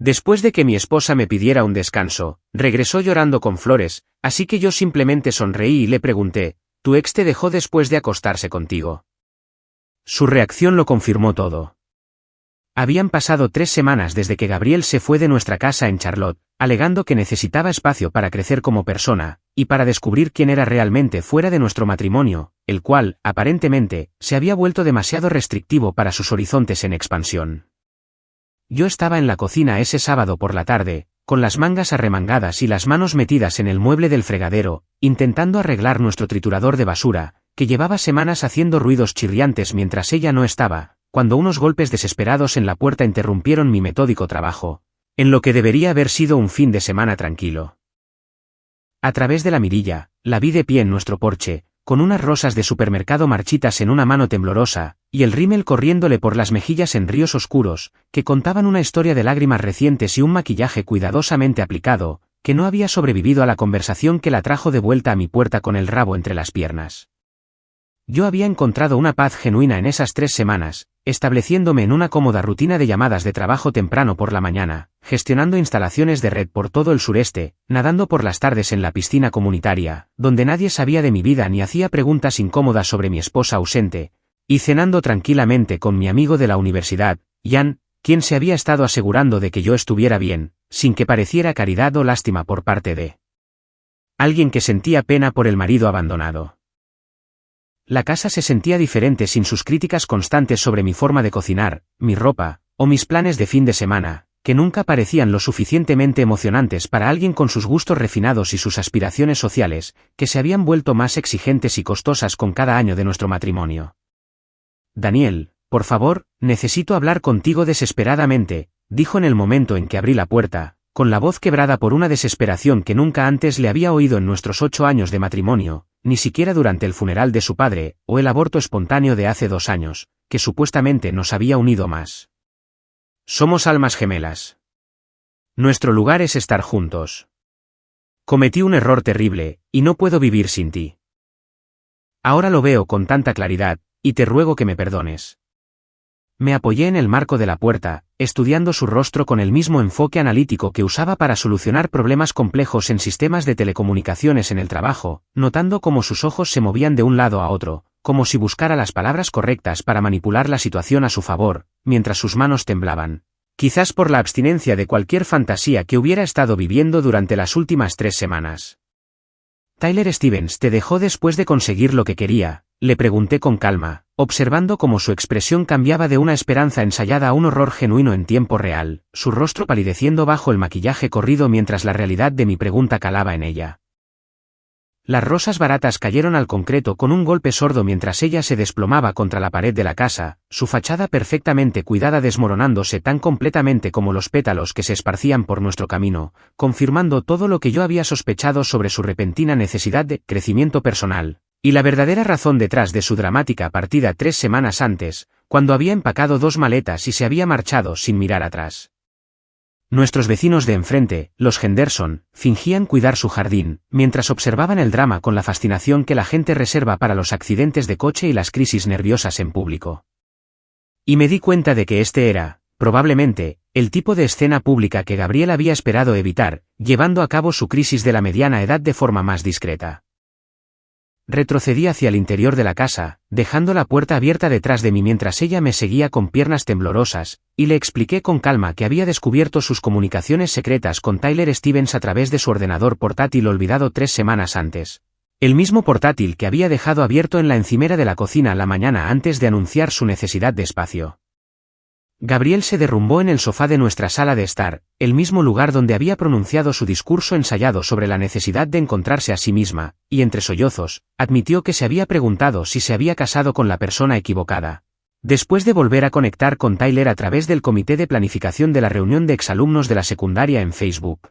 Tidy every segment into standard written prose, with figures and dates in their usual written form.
Después de que mi esposa me pidiera un descanso, regresó llorando con flores, así que yo simplemente sonreí y le pregunté, ¿tu ex te dejó después de acostarse contigo? Su reacción lo confirmó todo. Habían pasado 3 semanas desde que Gabriel se fue de nuestra casa en Charlotte, alegando que necesitaba espacio para crecer como persona, y para descubrir quién era realmente fuera de nuestro matrimonio, el cual, aparentemente, se había vuelto demasiado restrictivo para sus horizontes en expansión. Yo estaba en la cocina ese sábado por la tarde, con las mangas arremangadas y las manos metidas en el mueble del fregadero, intentando arreglar nuestro triturador de basura, que llevaba semanas haciendo ruidos chirriantes mientras ella no estaba, cuando unos golpes desesperados en la puerta interrumpieron mi metódico trabajo, en lo que debería haber sido un fin de semana tranquilo. A través de la mirilla, la vi de pie en nuestro porche, con unas rosas de supermercado marchitas en una mano temblorosa, y el rímel corriéndole por las mejillas en ríos oscuros, que contaban una historia de lágrimas recientes y un maquillaje cuidadosamente aplicado, que no había sobrevivido a la conversación que la trajo de vuelta a mi puerta con el rabo entre las piernas. Yo había encontrado una paz genuina en esas 3 semanas, estableciéndome en una cómoda rutina de llamadas de trabajo temprano por la mañana, gestionando instalaciones de red por todo el sureste, nadando por las tardes en la piscina comunitaria, donde nadie sabía de mi vida ni hacía preguntas incómodas sobre mi esposa ausente, y cenando tranquilamente con mi amigo de la universidad, Jan, quien se había estado asegurando de que yo estuviera bien, sin que pareciera caridad o lástima por parte de alguien que sentía pena por el marido abandonado. La casa se sentía diferente sin sus críticas constantes sobre mi forma de cocinar, mi ropa, o mis planes de fin de semana, que nunca parecían lo suficientemente emocionantes para alguien con sus gustos refinados y sus aspiraciones sociales, que se habían vuelto más exigentes y costosas con cada año de nuestro matrimonio. Daniel, por favor, necesito hablar contigo desesperadamente, dijo en el momento en que abrí la puerta, con la voz quebrada por una desesperación que nunca antes le había oído en nuestros 8 años de matrimonio, ni siquiera durante el funeral de su padre, o el aborto espontáneo de hace 2 años, que supuestamente nos había unido más. Somos almas gemelas. Nuestro lugar es estar juntos. Cometí un error terrible, y no puedo vivir sin ti. Ahora lo veo con tanta claridad, y te ruego que me perdones. Me apoyé en el marco de la puerta, estudiando su rostro con el mismo enfoque analítico que usaba para solucionar problemas complejos en sistemas de telecomunicaciones en el trabajo, notando cómo sus ojos se movían de un lado a otro, como si buscara las palabras correctas para manipular la situación a su favor, mientras sus manos temblaban, quizás por la abstinencia de cualquier fantasía que hubiera estado viviendo durante las últimas 3 semanas. ¿Tyler Stevens te dejó después de conseguir lo que quería?, le pregunté con calma, observando cómo su expresión cambiaba de una esperanza ensayada a un horror genuino en tiempo real, su rostro palideciendo bajo el maquillaje corrido mientras la realidad de mi pregunta calaba en ella. Las rosas baratas cayeron al concreto con un golpe sordo mientras ella se desplomaba contra la pared de la casa, su fachada perfectamente cuidada desmoronándose tan completamente como los pétalos que se esparcían por nuestro camino, confirmando todo lo que yo había sospechado sobre su repentina necesidad de crecimiento personal. Y la verdadera razón detrás de su dramática partida 3 semanas antes, cuando había empacado 2 maletas y se había marchado sin mirar atrás. Nuestros vecinos de enfrente, los Henderson, fingían cuidar su jardín, mientras observaban el drama con la fascinación que la gente reserva para los accidentes de coche y las crisis nerviosas en público. Y me di cuenta de que este era, probablemente, el tipo de escena pública que Gabriel había esperado evitar, llevando a cabo su crisis de la mediana edad de forma más discreta. Retrocedí hacia el interior de la casa, dejando la puerta abierta detrás de mí mientras ella me seguía con piernas temblorosas, y le expliqué con calma que había descubierto sus comunicaciones secretas con Tyler Stevens a través de su ordenador portátil olvidado 3 semanas antes. El mismo portátil que había dejado abierto en la encimera de la cocina la mañana antes de anunciar su necesidad de espacio. Gabriel se derrumbó en el sofá de nuestra sala de estar, el mismo lugar donde había pronunciado su discurso ensayado sobre la necesidad de encontrarse a sí misma, y entre sollozos, admitió que se había preguntado si se había casado con la persona equivocada. Después de volver a conectar con Tyler a través del comité de planificación de la reunión de exalumnos de la secundaria en Facebook.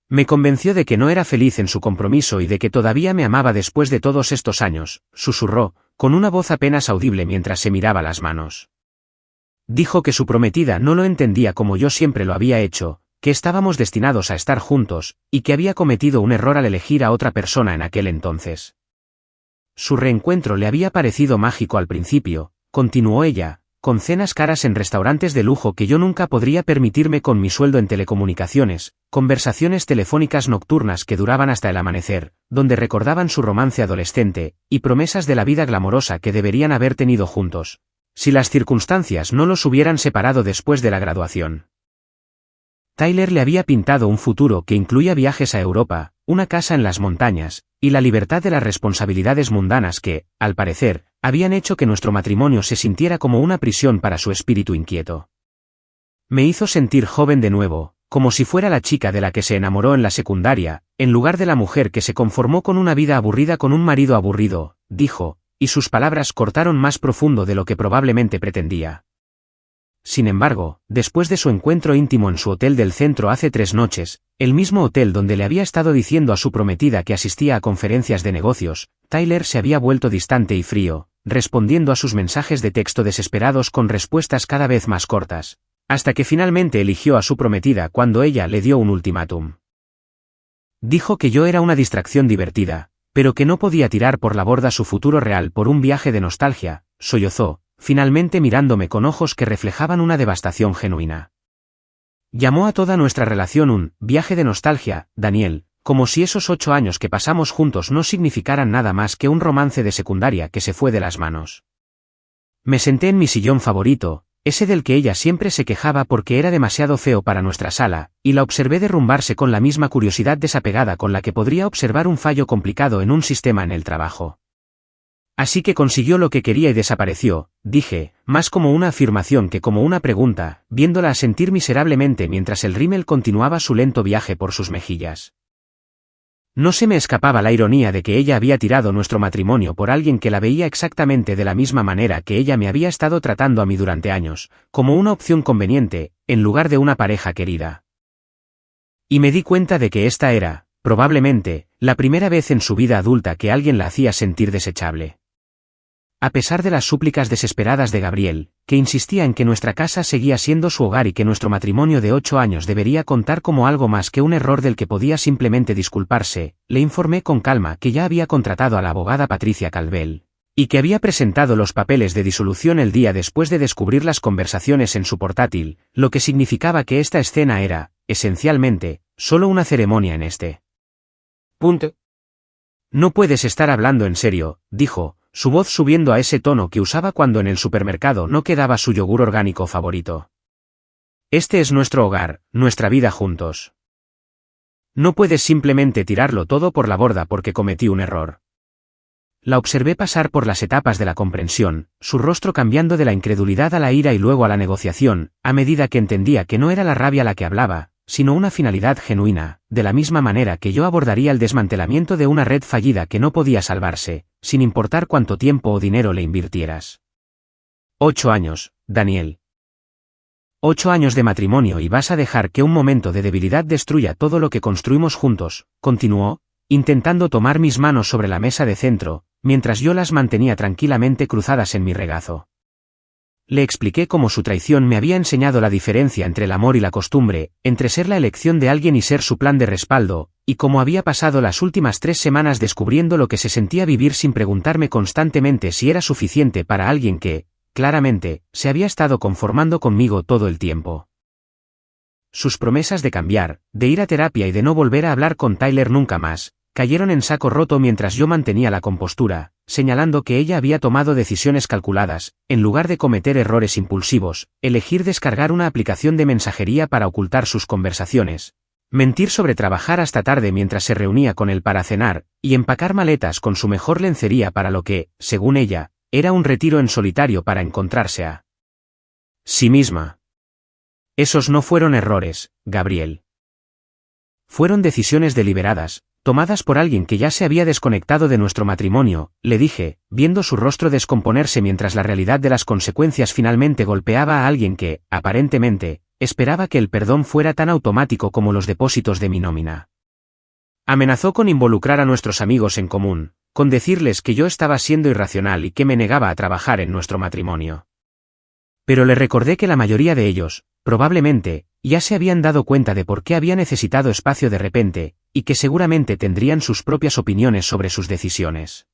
Me convenció de que no era feliz en su compromiso y de que todavía me amaba después de todos estos años, susurró, con una voz apenas audible mientras se miraba las manos. Dijo que su prometida no lo entendía como yo siempre lo había hecho, que estábamos destinados a estar juntos, y que había cometido un error al elegir a otra persona en aquel entonces. Su reencuentro le había parecido mágico al principio, continuó ella, con cenas caras en restaurantes de lujo que yo nunca podría permitirme con mi sueldo en telecomunicaciones, conversaciones telefónicas nocturnas que duraban hasta el amanecer, donde recordaban su romance adolescente, y promesas de la vida glamorosa que deberían haber tenido juntos, si las circunstancias no los hubieran separado después de la graduación. Tyler le había pintado un futuro que incluía viajes a Europa, una casa en las montañas, y la libertad de las responsabilidades mundanas que, al parecer, habían hecho que nuestro matrimonio se sintiera como una prisión para su espíritu inquieto. Me hizo sentir joven de nuevo, como si fuera la chica de la que se enamoró en la secundaria, en lugar de la mujer que se conformó con una vida aburrida con un marido aburrido, dijo, y sus palabras cortaron más profundo de lo que probablemente pretendía. Sin embargo, después de su encuentro íntimo en su hotel del centro hace 3 noches, el mismo hotel donde le había estado diciendo a su prometida que asistía a conferencias de negocios, Tyler se había vuelto distante y frío, respondiendo a sus mensajes de texto desesperados con respuestas cada vez más cortas, hasta que finalmente eligió a su prometida cuando ella le dio un ultimátum. Dijo que yo era una distracción divertida, pero que no podía tirar por la borda su futuro real por un viaje de nostalgia, sollozó, finalmente mirándome con ojos que reflejaban una devastación genuina. Llamó a toda nuestra relación un viaje de nostalgia, Daniel, como si esos 8 años que pasamos juntos no significaran nada más que un romance de secundaria que se fue de las manos. Me senté en mi sillón favorito, ese del que ella siempre se quejaba porque era demasiado feo para nuestra sala, y la observé derrumbarse con la misma curiosidad desapegada con la que podría observar un fallo complicado en un sistema en el trabajo. Así que consiguió lo que quería y desapareció, dije, más como una afirmación que como una pregunta, viéndola asentir miserablemente mientras el rímel continuaba su lento viaje por sus mejillas. No se me escapaba la ironía de que ella había tirado nuestro matrimonio por alguien que la veía exactamente de la misma manera que ella me había estado tratando a mí durante años, como una opción conveniente, en lugar de una pareja querida. Y me di cuenta de que esta era, probablemente, la primera vez en su vida adulta que alguien la hacía sentir desechable. A pesar de las súplicas desesperadas de Gabriel, que insistía en que nuestra casa seguía siendo su hogar y que nuestro matrimonio de 8 años debería contar como algo más que un error del que podía simplemente disculparse, le informé con calma que ya había contratado a la abogada Patricia Calvel, y que había presentado los papeles de disolución el día después de descubrir las conversaciones en su portátil, lo que significaba que esta escena era, esencialmente, solo una ceremonia en este punto. No puedes estar hablando en serio, dijo, su voz subiendo a ese tono que usaba cuando en el supermercado no quedaba su yogur orgánico favorito. Este es nuestro hogar, nuestra vida juntos. No puedes simplemente tirarlo todo por la borda porque cometí un error. La observé pasar por las etapas de la comprensión, su rostro cambiando de la incredulidad a la ira y luego a la negociación, a medida que entendía que no era la rabia la que hablaba, sino una finalidad genuina, de la misma manera que yo abordaría el desmantelamiento de una red fallida que no podía salvarse, sin importar cuánto tiempo o dinero le invirtieras. 8 años, Daniel. 8 años de matrimonio y vas a dejar que un momento de debilidad destruya todo lo que construimos juntos, continuó, intentando tomar mis manos sobre la mesa de centro, mientras yo las mantenía tranquilamente cruzadas en mi regazo. Le expliqué cómo su traición me había enseñado la diferencia entre el amor y la costumbre, entre ser la elección de alguien y ser su plan de respaldo, y cómo había pasado las últimas 3 semanas descubriendo lo que se sentía vivir sin preguntarme constantemente si era suficiente para alguien que, claramente, se había estado conformando conmigo todo el tiempo. Sus promesas de cambiar, de ir a terapia y de no volver a hablar con Tyler nunca más, cayeron en saco roto mientras yo mantenía la compostura, señalando que ella había tomado decisiones calculadas, en lugar de cometer errores impulsivos, elegir descargar una aplicación de mensajería para ocultar sus conversaciones, mentir sobre trabajar hasta tarde mientras se reunía con él para cenar, y empacar maletas con su mejor lencería para lo que, según ella, era un retiro en solitario para encontrarse a sí misma. Esos no fueron errores, Gabriel. Fueron decisiones deliberadas, tomadas por alguien que ya se había desconectado de nuestro matrimonio, le dije, viendo su rostro descomponerse mientras la realidad de las consecuencias finalmente golpeaba a alguien que, aparentemente, esperaba que el perdón fuera tan automático como los depósitos de mi nómina. Amenazó con involucrar a nuestros amigos en común, con decirles que yo estaba siendo irracional y que me negaba a trabajar en nuestro matrimonio. Pero le recordé que la mayoría de ellos, probablemente, ya se habían dado cuenta de por qué había necesitado espacio de repente, y que seguramente tendrían sus propias opiniones sobre sus decisiones.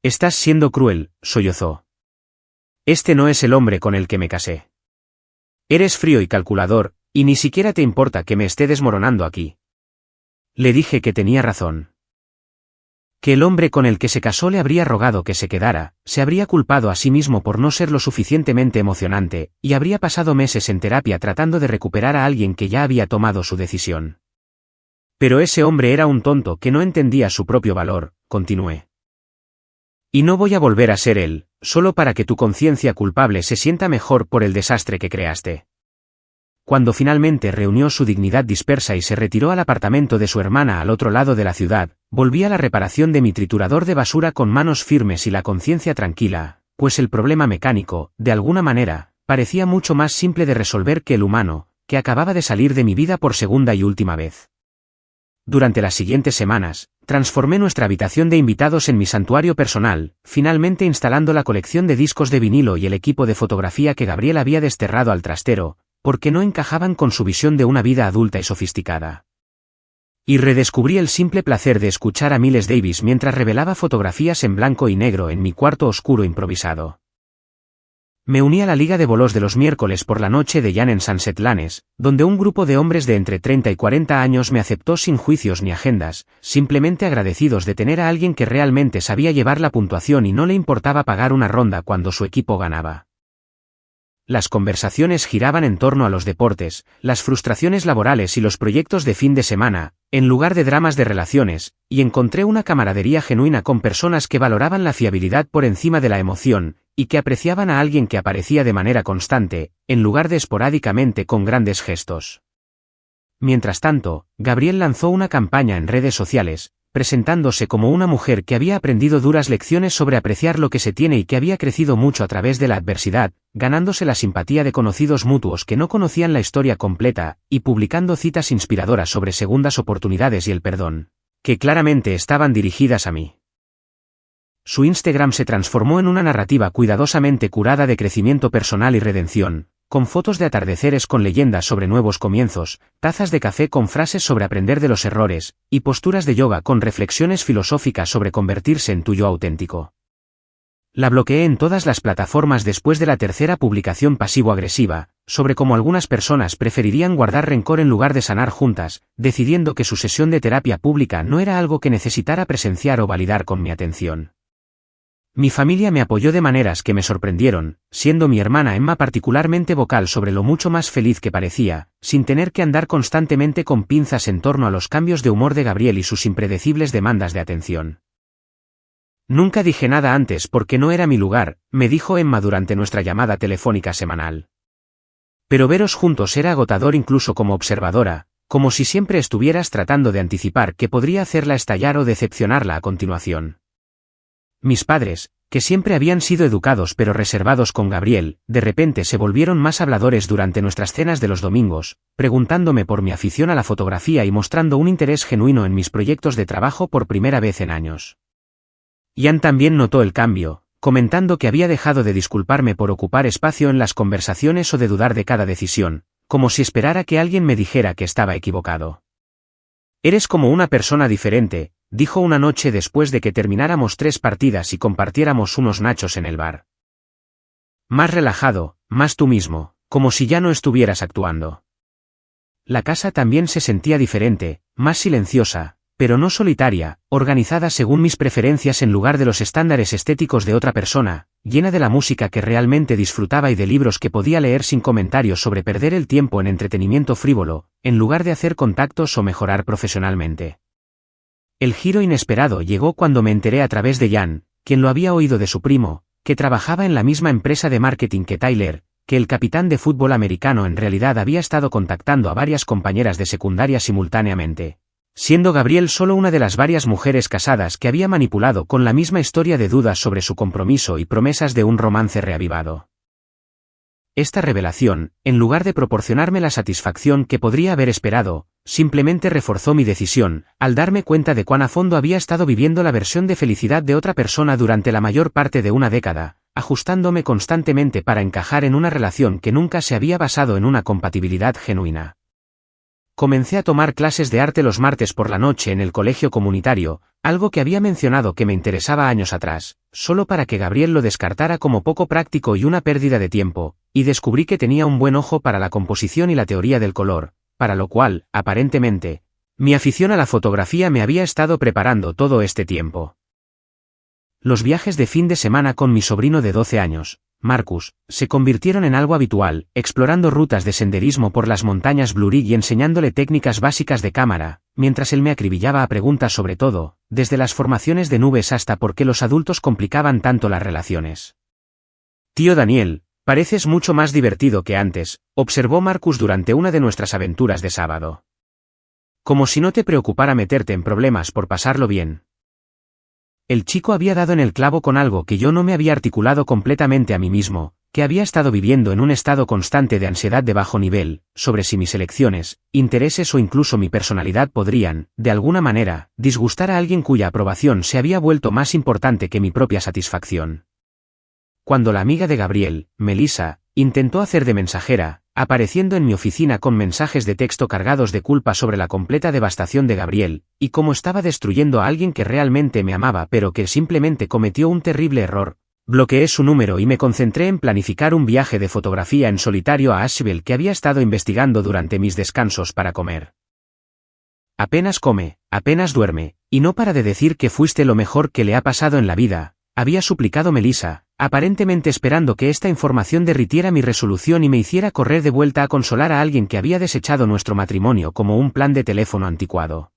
Estás siendo cruel, sollozó. Este no es el hombre con el que me casé. Eres frío y calculador, y ni siquiera te importa que me esté desmoronando aquí. Le dije que tenía razón. Que el hombre con el que se casó le habría rogado que se quedara, se habría culpado a sí mismo por no ser lo suficientemente emocionante, y habría pasado meses en terapia tratando de recuperar a alguien que ya había tomado su decisión. Pero ese hombre era un tonto que no entendía su propio valor, continué. Y no voy a volver a ser él, solo para que tu conciencia culpable se sienta mejor por el desastre que creaste. Cuando finalmente reunió su dignidad dispersa y se retiró al apartamento de su hermana al otro lado de la ciudad, volví a la reparación de mi triturador de basura con manos firmes y la conciencia tranquila, pues el problema mecánico, de alguna manera, parecía mucho más simple de resolver que el humano, que acababa de salir de mi vida por segunda y última vez. Durante las siguientes semanas, transformé nuestra habitación de invitados en mi santuario personal, finalmente instalando la colección de discos de vinilo y el equipo de fotografía que Gabriel había desterrado al trastero, porque no encajaban con su visión de una vida adulta y sofisticada. Y redescubrí el simple placer de escuchar a Miles Davis mientras revelaba fotografías en blanco y negro en mi cuarto oscuro improvisado. Me uní a la liga de bolos de los miércoles por la noche de Jan en Sunset Lanes, donde un grupo de hombres de entre 30 y 40 años me aceptó sin juicios ni agendas, simplemente agradecidos de tener a alguien que realmente sabía llevar la puntuación y no le importaba pagar una ronda cuando su equipo ganaba. Las conversaciones giraban en torno a los deportes, las frustraciones laborales y los proyectos de fin de semana, en lugar de dramas de relaciones, y encontré una camaradería genuina con personas que valoraban la fiabilidad por encima de la emoción, y que apreciaban a alguien que aparecía de manera constante, en lugar de esporádicamente con grandes gestos. Mientras tanto, Gabriel lanzó una campaña en redes sociales, presentándose como una mujer que había aprendido duras lecciones sobre apreciar lo que se tiene y que había crecido mucho a través de la adversidad, ganándose la simpatía de conocidos mutuos que no conocían la historia completa, y publicando citas inspiradoras sobre segundas oportunidades y el perdón, que claramente estaban dirigidas a mí. Su Instagram se transformó en una narrativa cuidadosamente curada de crecimiento personal y redención, con fotos de atardeceres con leyendas sobre nuevos comienzos, tazas de café con frases sobre aprender de los errores, y posturas de yoga con reflexiones filosóficas sobre convertirse en tu yo auténtico. La bloqueé en todas las plataformas después de la tercera publicación pasivo-agresiva, sobre cómo algunas personas preferirían guardar rencor en lugar de sanar juntas, decidiendo que su sesión de terapia pública no era algo que necesitara presenciar o validar con mi atención. Mi familia me apoyó de maneras que me sorprendieron, siendo mi hermana Emma particularmente vocal sobre lo mucho más feliz que parecía, sin tener que andar constantemente con pinzas en torno a los cambios de humor de Gabriel y sus impredecibles demandas de atención. Nunca dije nada antes porque no era mi lugar, me dijo Emma durante nuestra llamada telefónica semanal. Pero veros juntos era agotador incluso como observadora, como si siempre estuvieras tratando de anticipar que podría hacerla estallar o decepcionarla a continuación. Mis padres, que siempre habían sido educados pero reservados con Gabriel, de repente se volvieron más habladores durante nuestras cenas de los domingos, preguntándome por mi afición a la fotografía y mostrando un interés genuino en mis proyectos de trabajo por primera vez en años. Ian también notó el cambio, comentando que había dejado de disculparme por ocupar espacio en las conversaciones o de dudar de cada decisión, como si esperara que alguien me dijera que estaba equivocado. Eres como una persona diferente, dijo una noche después de que termináramos 3 partidas y compartiéramos unos nachos en el bar. Más relajado, más tú mismo, como si ya no estuvieras actuando. La casa también se sentía diferente, más silenciosa, pero no solitaria, organizada según mis preferencias en lugar de los estándares estéticos de otra persona, llena de la música que realmente disfrutaba y de libros que podía leer sin comentarios sobre perder el tiempo en entretenimiento frívolo, en lugar de hacer contactos o mejorar profesionalmente. El giro inesperado llegó cuando me enteré a través de Jan, quien lo había oído de su primo, que trabajaba en la misma empresa de marketing que Tyler, que el capitán de fútbol americano en realidad había estado contactando a varias compañeras de secundaria simultáneamente, siendo Gabriel solo una de las varias mujeres casadas que había manipulado con la misma historia de dudas sobre su compromiso y promesas de un romance reavivado. Esta revelación, en lugar de proporcionarme la satisfacción que podría haber esperado, simplemente reforzó mi decisión, al darme cuenta de cuán a fondo había estado viviendo la versión de felicidad de otra persona durante la mayor parte de una década, ajustándome constantemente para encajar en una relación que nunca se había basado en una compatibilidad genuina. Comencé a tomar clases de arte los martes por la noche en el colegio comunitario, algo que había mencionado que me interesaba años atrás, solo para que Gabriel lo descartara como poco práctico y una pérdida de tiempo, y descubrí que tenía un buen ojo para la composición y la teoría del color, para lo cual, aparentemente, mi afición a la fotografía me había estado preparando todo este tiempo. Los viajes de fin de semana con mi sobrino de 12 años, Marcus, se convirtieron en algo habitual, explorando rutas de senderismo por las montañas Blue Ridge y enseñándole técnicas básicas de cámara, mientras él me acribillaba a preguntas sobre todo, desde las formaciones de nubes hasta por qué los adultos complicaban tanto las relaciones. Tío Daniel, pareces mucho más divertido que antes, observó Marcus durante una de nuestras aventuras de sábado. Como si no te preocupara meterte en problemas por pasarlo bien. El chico había dado en el clavo con algo que yo no me había articulado completamente a mí mismo, que había estado viviendo en un estado constante de ansiedad de bajo nivel, sobre si mis elecciones, intereses o incluso mi personalidad podrían, de alguna manera, disgustar a alguien cuya aprobación se había vuelto más importante que mi propia satisfacción. Cuando la amiga de Gabriel, Melissa, intentó hacer de mensajera, apareciendo en mi oficina con mensajes de texto cargados de culpa sobre la completa devastación de Gabriel, y cómo estaba destruyendo a alguien que realmente me amaba pero que simplemente cometió un terrible error, bloqueé su número y me concentré en planificar un viaje de fotografía en solitario a Asheville que había estado investigando durante mis descansos para comer. Apenas come, apenas duerme, y no para de decir que fuiste lo mejor que le ha pasado en la vida, había suplicado Melissa, aparentemente esperando que esta información derritiera mi resolución y me hiciera correr de vuelta a consolar a alguien que había desechado nuestro matrimonio como un plan de teléfono anticuado.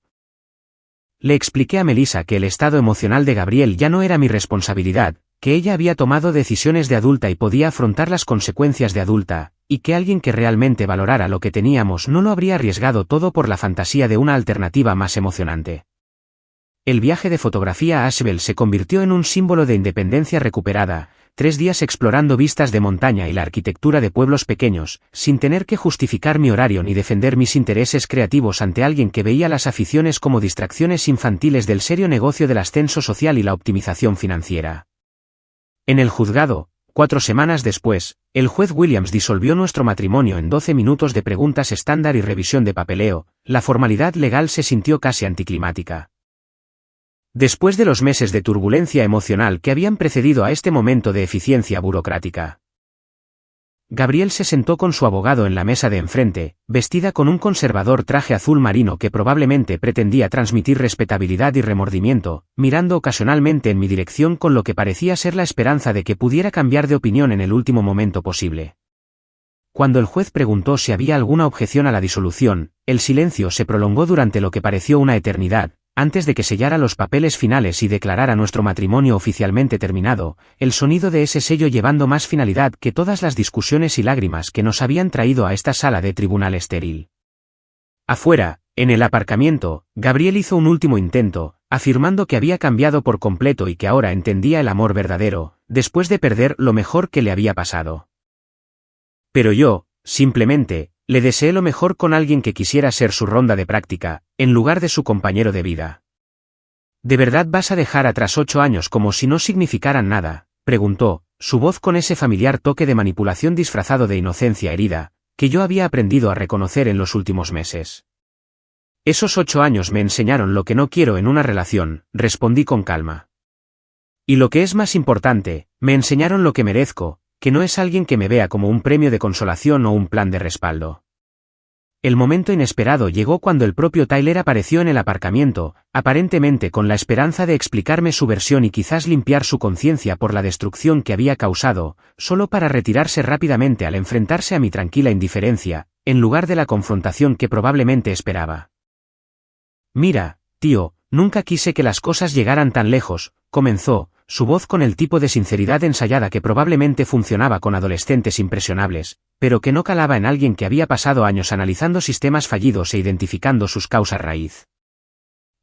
Le expliqué a Melissa que el estado emocional de Gabriel ya no era mi responsabilidad, que ella había tomado decisiones de adulta y podía afrontar las consecuencias de adulta, y que alguien que realmente valorara lo que teníamos no lo habría arriesgado todo por la fantasía de una alternativa más emocionante. El viaje de fotografía a Asheville se convirtió en un símbolo de independencia recuperada, 3 días explorando vistas de montaña y la arquitectura de pueblos pequeños, sin tener que justificar mi horario ni defender mis intereses creativos ante alguien que veía las aficiones como distracciones infantiles del serio negocio del ascenso social y la optimización financiera. En el juzgado, 4 semanas después, el juez Williams disolvió nuestro matrimonio en 12 minutos de preguntas estándar y revisión de papeleo, la formalidad legal se sintió casi anticlimática. Después de los meses de turbulencia emocional que habían precedido a este momento de eficiencia burocrática. Gabriel se sentó con su abogado en la mesa de enfrente, vestida con un conservador traje azul marino que probablemente pretendía transmitir respetabilidad y remordimiento, mirando ocasionalmente en mi dirección con lo que parecía ser la esperanza de que pudiera cambiar de opinión en el último momento posible. Cuando el juez preguntó si había alguna objeción a la disolución, el silencio se prolongó durante lo que pareció una eternidad. Antes de que sellara los papeles finales y declarara nuestro matrimonio oficialmente terminado, el sonido de ese sello llevando más finalidad que todas las discusiones y lágrimas que nos habían traído a esta sala de tribunal estéril. Afuera, en el aparcamiento, Gabriel hizo un último intento, afirmando que había cambiado por completo y que ahora entendía el amor verdadero, después de perder lo mejor que le había pasado. Pero yo, simplemente, le deseé lo mejor con alguien que quisiera ser su ronda de práctica, en lugar de su compañero de vida. ¿De verdad vas a dejar atrás 8 años como si no significaran nada?, preguntó, su voz con ese familiar toque de manipulación disfrazado de inocencia herida, que yo había aprendido a reconocer en los últimos meses. Esos 8 años me enseñaron lo que no quiero en una relación, respondí con calma. Y lo que es más importante, me enseñaron lo que merezco, que no es alguien que me vea como un premio de consolación o un plan de respaldo. El momento inesperado llegó cuando el propio Tyler apareció en el aparcamiento, aparentemente con la esperanza de explicarme su versión y quizás limpiar su conciencia por la destrucción que había causado, solo para retirarse rápidamente al enfrentarse a mi tranquila indiferencia, en lugar de la confrontación que probablemente esperaba. Mira, tío, nunca quise que las cosas llegaran tan lejos, comenzó, su voz con el tipo de sinceridad ensayada que probablemente funcionaba con adolescentes impresionables, pero que no calaba en alguien que había pasado años analizando sistemas fallidos e identificando sus causas raíz.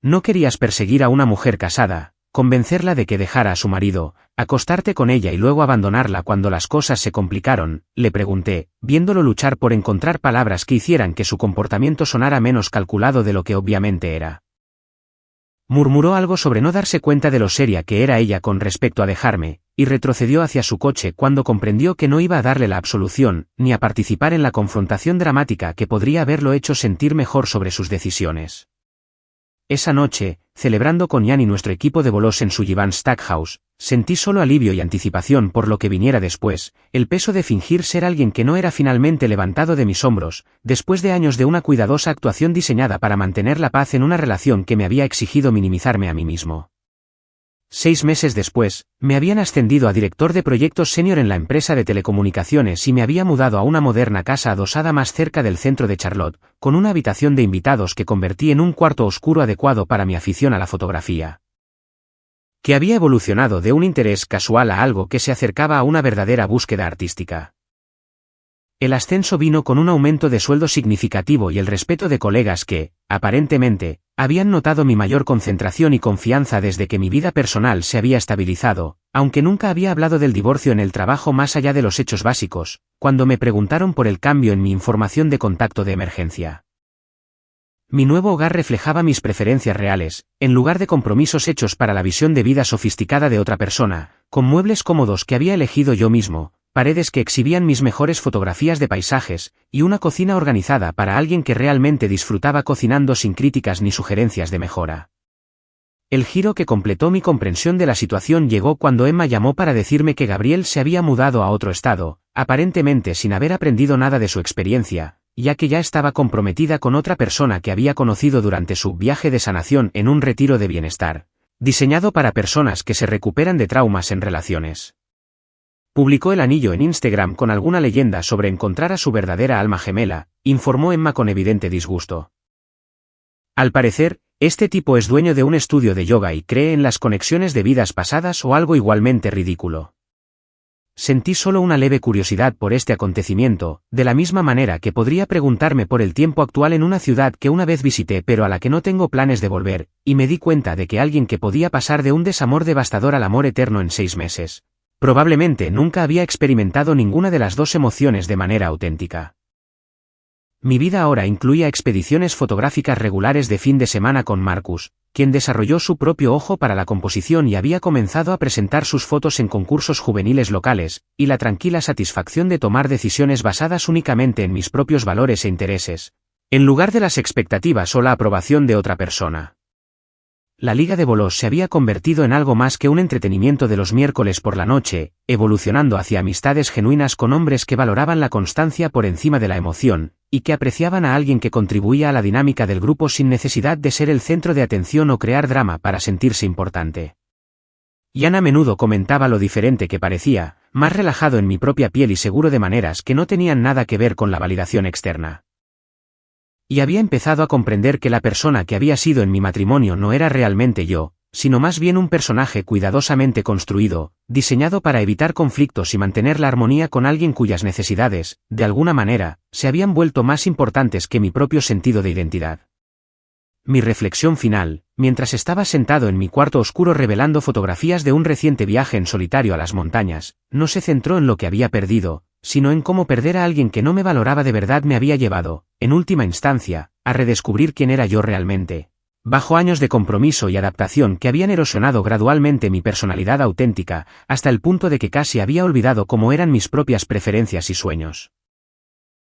No querías perseguir a una mujer casada, convencerla de que dejara a su marido, acostarte con ella y luego abandonarla cuando las cosas se complicaron, le pregunté, viéndolo luchar por encontrar palabras que hicieran que su comportamiento sonara menos calculado de lo que obviamente era. Murmuró algo sobre no darse cuenta de lo seria que era ella con respecto a dejarme, y retrocedió hacia su coche cuando comprendió que no iba a darle la absolución, ni a participar en la confrontación dramática que podría haberlo hecho sentir mejor sobre sus decisiones. Esa noche, celebrando con Jan y nuestro equipo de bolos en Sullivan Stackhouse, sentí solo alivio y anticipación por lo que viniera después, el peso de fingir ser alguien que no era finalmente levantado de mis hombros, después de años de una cuidadosa actuación diseñada para mantener la paz en una relación que me había exigido minimizarme a mí mismo. 6 meses después, me habían ascendido a director de proyectos senior en la empresa de telecomunicaciones y me había mudado a una moderna casa adosada más cerca del centro de Charlotte, con una habitación de invitados que convertí en un cuarto oscuro adecuado para mi afición a la fotografía, que había evolucionado de un interés casual a algo que se acercaba a una verdadera búsqueda artística. El ascenso vino con un aumento de sueldo significativo y el respeto de colegas que, aparentemente, habían notado mi mayor concentración y confianza desde que mi vida personal se había estabilizado, aunque nunca había hablado del divorcio en el trabajo más allá de los hechos básicos, cuando me preguntaron por el cambio en mi información de contacto de emergencia. Mi nuevo hogar reflejaba mis preferencias reales, en lugar de compromisos hechos para la visión de vida sofisticada de otra persona, con muebles cómodos que había elegido yo mismo, paredes que exhibían mis mejores fotografías de paisajes, y una cocina organizada para alguien que realmente disfrutaba cocinando sin críticas ni sugerencias de mejora. El giro que completó mi comprensión de la situación llegó cuando Emma llamó para decirme que Gabriel se había mudado a otro estado, aparentemente sin haber aprendido nada de su experiencia, ya que ya estaba comprometida con otra persona que había conocido durante su viaje de sanación en un retiro de bienestar, diseñado para personas que se recuperan de traumas en relaciones. Publicó el anillo en Instagram con alguna leyenda sobre encontrar a su verdadera alma gemela, informó Emma con evidente disgusto. Al parecer, este tipo es dueño de un estudio de yoga y cree en las conexiones de vidas pasadas o algo igualmente ridículo. Sentí solo una leve curiosidad por este acontecimiento, de la misma manera que podría preguntarme por el tiempo actual en una ciudad que una vez visité pero a la que no tengo planes de volver, y me di cuenta de que alguien que podía pasar de un desamor devastador al amor eterno en 6 meses, probablemente nunca había experimentado ninguna de las dos emociones de manera auténtica. Mi vida ahora incluía expediciones fotográficas regulares de fin de semana con Marcus, quien desarrolló su propio ojo para la composición y había comenzado a presentar sus fotos en concursos juveniles locales, y la tranquila satisfacción de tomar decisiones basadas únicamente en mis propios valores e intereses, en lugar de las expectativas o la aprobación de otra persona. La Liga de Bolos se había convertido en algo más que un entretenimiento de los miércoles por la noche, evolucionando hacia amistades genuinas con hombres que valoraban la constancia por encima de la emoción, y que apreciaban a alguien que contribuía a la dinámica del grupo sin necesidad de ser el centro de atención o crear drama para sentirse importante. Jan a menudo comentaba lo diferente que parecía, más relajado en mi propia piel y seguro de maneras que no tenían nada que ver con la validación externa. Y había empezado a comprender que la persona que había sido en mi matrimonio no era realmente yo, sino más bien un personaje cuidadosamente construido, diseñado para evitar conflictos y mantener la armonía con alguien cuyas necesidades, de alguna manera, se habían vuelto más importantes que mi propio sentido de identidad. Mi reflexión final, mientras estaba sentado en mi cuarto oscuro revelando fotografías de un reciente viaje en solitario a las montañas, no se centró en lo que había perdido, sino en cómo perder a alguien que no me valoraba de verdad me había llevado, en última instancia, a redescubrir quién era yo realmente, bajo años de compromiso y adaptación que habían erosionado gradualmente mi personalidad auténtica, hasta el punto de que casi había olvidado cómo eran mis propias preferencias y sueños.